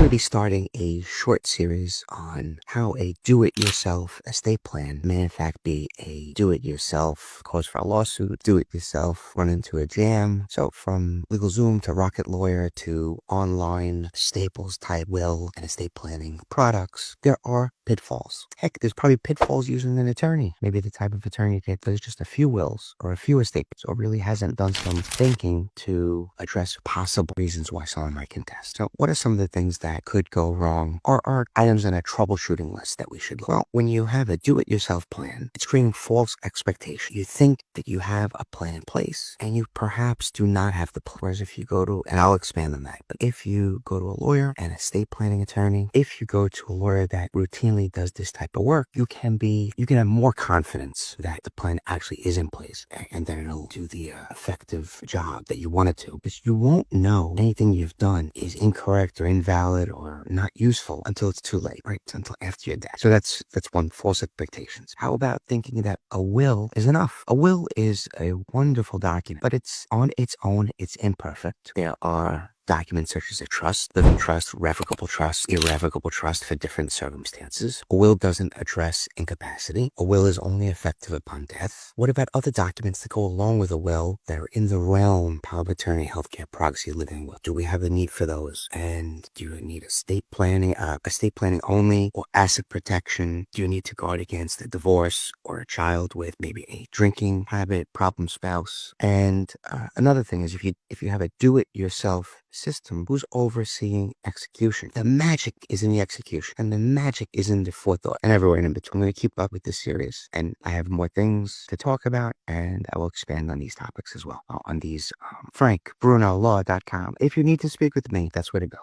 to be starting a short series on how a do-it-yourself estate plan may in fact be a do-it-yourself cause for a lawsuit, do-it-yourself run into a jam. So from LegalZoom to Rocket Lawyer to online staples type will and estate planning products, there are pitfalls. Heck, there's probably pitfalls using an attorney. Maybe the type of attorney that does just a few wills or a few estates or really hasn't done some thinking to address possible reasons why someone might contest. So what are some of the things that could go wrong or are items in a troubleshooting list that we should look? Well, when you have a do-it-yourself plan, it's creating false expectation. You think that you have a plan in place and you perhaps do not have the plan. Whereas if you go to, and I'll expand on that, but if you go to a lawyer, an estate planning attorney, if you go to a lawyer that routinely does this type of work, you can have more confidence that the plan actually is in place and that it'll do the effective job that you want it to. Because you won't know anything you've done is incorrect or invalid or not useful until it's too late, right? Until after you're dead. So that's one, false expectations. How about thinking that a will is enough? A will is a wonderful document, but it's on its own, it's imperfect. There are documents such as a trust, living trust, revocable trust, irrevocable trust for different circumstances. A will doesn't address incapacity. A will is only effective upon death. What about other documents that go along with a will that are in the realm, power of attorney, healthcare, proxy, living will? Do we have a need for those? And do you need estate planning only, or asset protection? Do you need to guard against a divorce or a child with maybe a drinking habit, problem spouse? And another thing is if you have a do-it-yourself system, who's overseeing execution? The magic is in the execution, and the magic is in the forethought and everywhere in between. I'm going to keep up with this series, and I have more things to talk about, and I will expand on these topics as well on these frankbrunolaw.com. If you need to speak with me, that's where to go.